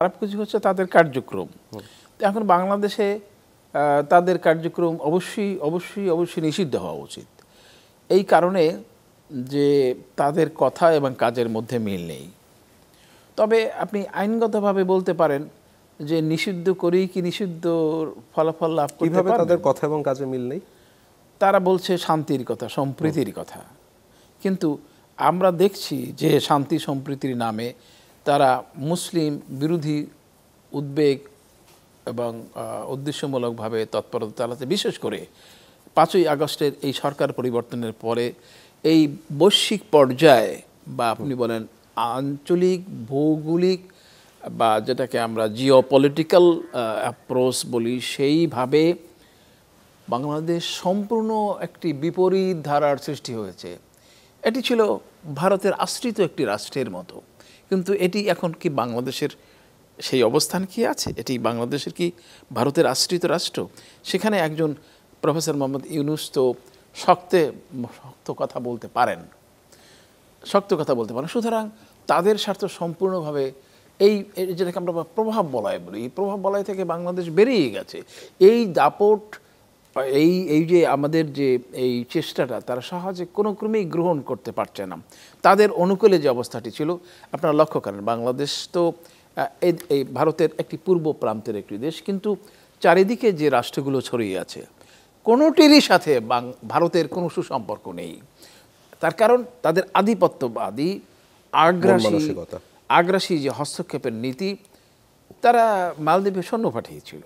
খারাপ কিছু হচ্ছে তাদের কার্যক্রম। এখন বাংলাদেশে তাদের কার্যক্রম অবশ্যই অবশ্যই অবশ্যই নিষিদ্ধ হওয়া উচিত, এই কারণে যে তাদের কথা এবং কাজের মধ্যে মিল নেই। তবে আপনি আইনগতভাবে বলতে পারেন যে নিষিদ্ধ করেই কি নিষিদ্ধ ফলাফল লাভ করতে পারবে? তাদের কথা এবং কাজে মিল নেই। তারা বলছে শান্তির কথা, সম্প্রীতির কথা, কিন্তু আমরা দেখছি যে শান্তি সম্প্রীতির নামে তারা মুসলিম বিরোধী উদ্বেগ এবং উদ্দেশ্যমূলকভাবে তৎপরতা চালাতে। বিশেষ করে 5ই আগস্টের এই সরকার পরিবর্তনের পরে এই বৈশ্বিক পর্যায়ে বা আপনি বলেন আঞ্চলিক ভৌগোলিক বা যেটাকে আমরা জিওপলিটিক্যাল অ্যাপ্রোচ বলি, সেইভাবে বাংলাদেশ সম্পূর্ণ একটি বিপরীত ধারার সৃষ্টি হয়েছে। এটি ছিল ভারতের আশ্রিত একটি রাষ্ট্রের মতো, কিন্তু এটি এখন কি বাংলাদেশের সেই অবস্থান কি আছে? এটি বাংলাদেশের কি ভারতের আশ্রিত রাষ্ট্র? সেখানে একজন প্রফেসর মোহাম্মদ ইউনূস তো শক্ত কথা বলতে পারেন, সুতরাং তাদের স্বার্থ সম্পূর্ণভাবে এই যেটাকে আমরা প্রভাব বলয় বলি, এই প্রভাব বলয় থেকে বাংলাদেশ বেরিয়ে গেছে। এই দাপট, এই যে আমাদের যে এই চেষ্টাটা তারা সহজে কোনো ক্রমেই গ্রহণ করতে পারছে না। তাদের অনুকূলে যে অবস্থাটি ছিল আপনারা লক্ষ্য করেন, বাংলাদেশ তো এই ভারতের একটি পূর্ব প্রান্তের একটি দেশ, কিন্তু চারিদিকে যে রাষ্ট্রগুলো ছড়িয়ে আছে কোনোটিরই সাথে ভারতের কোনো সুসম্পর্ক নেই। তার কারণ তাদের আধিপত্যবাদী আগ্রাসী যে হস্তক্ষেপের নীতি। তারা মালদ্বীপে সৈন্য পাঠিয়েছিল,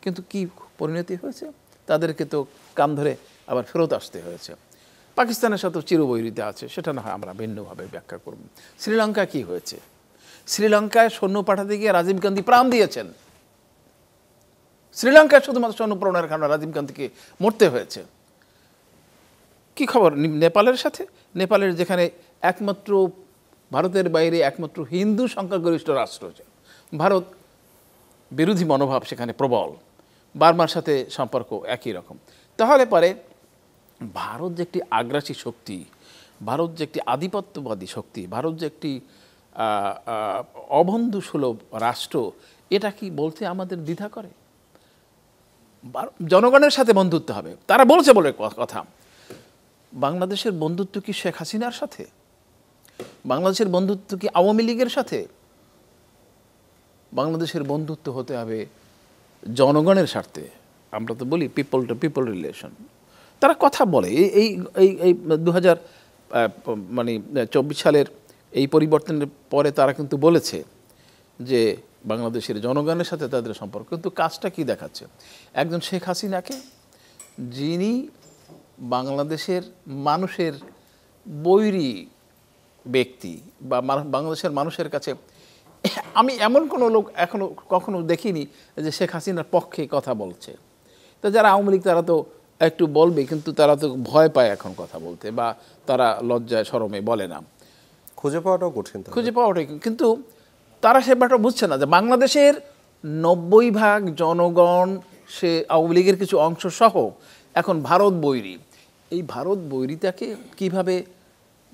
কিন্তু কি পরিণতি হয়েছে? তাদেরকে তো কান ধরে আবার ফেরত আসতে হয়েছে। পাকিস্তানের সাথে চিরবৈরিতা আছে, সেটা না হয় আমরা ভিন্নভাবে ব্যাখ্যা করব। শ্রীলঙ্কা কি হয়েছে? শ্রীলঙ্কায় সৈন্য পাঠাতে গিয়ে রাজীব গান্ধী প্রাণ দিয়েছেন। শ্রীলঙ্কায় শুধুমাত্র সৈন্য প্রেরণের কারণে রাজীব গান্ধীকে মরতে হয়েছে। কি খবর নেপালের সাথে? নেপালের যেখানে একমাত্র ভারতের বাইরে একমাত্র হিন্দু সংখ্যাগরিষ্ঠ রাষ্ট্র, ভারত বিরোধী মনোভাব সেখানে প্রবল, বার্মার সাথে সম্পর্ক একই রকম। তাহলে পরে ভারত যে একটি আগ্রাসী শক্তি, ভারত যে একটি আধিপত্যবাদী শক্তি, ভারত যে একটি অবন্ধুসুলভ রাষ্ট্র, এটা কি বলতে আমাদের দ্বিধা করে? জনগণের সাথে বন্ধুত্ব হবে তারা বলছে বলে কথা। বাংলাদেশের বন্ধুত্ব কি শেখ হাসিনার সাথে? বাংলাদেশের বন্ধুত্ব কি আওয়ামী লীগের সাথে? বাংলাদেশের বন্ধুত্ব হতে হবে জনগণের স্বার্থে। আমরা তো বলি পিপল টু পিপল রিলেশন। তারা কথা বলে এই এই এই 2024 সালের এই পরিবর্তনের পরে তারা কিন্তু বলেছে যে বাংলাদেশের জনগণের সাথে তাদের সম্পর্ক, কিন্তু কাজটা কি দেখাচ্ছে? একজন শেখ হাসিনাকে, যিনি বাংলাদেশের মানুষের বৈরী ব্যক্তি বা বাংলাদেশের মানুষের কাছে, আমি এমন কোনো লোক এখনো কখনো দেখিনি যে শেখ হাসিনার পক্ষে কথা বলছে। তো যারা আওয়ামী লীগ তারা তো একটু বলবে, কিন্তু তারা তো ভয় পায় এখন কথা বলতে, বা তারা লজ্জায় শরমে বলে না। খুঁজে পাওয়াটাও কঠিন, কিন্তু তারা সে ব্যাপারটা বুঝছে না যে বাংলাদেশের 90% জনগণ, সে আওয়ামী লীগের কিছু অংশ সহ এখন ভারত বৈরী। এই ভারত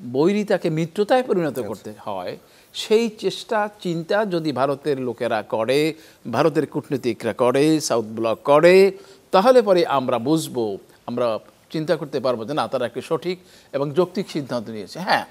বৈরিতাকে মিত্রতায় পরিণত করতে হয়, সেই চিন্তা যদি ভারতের লোকেরা করে, ভারতের কূটনীতিকরা করে, সাউথ ব্লক করে, তাহলে পরে আমরা বুঝবো, আমরা চিন্তা করতে পারবো যে না, তারা একটি সঠিক এবং যৌক্তিক সিদ্ধান্ত নিয়েছে। হ্যাঁ,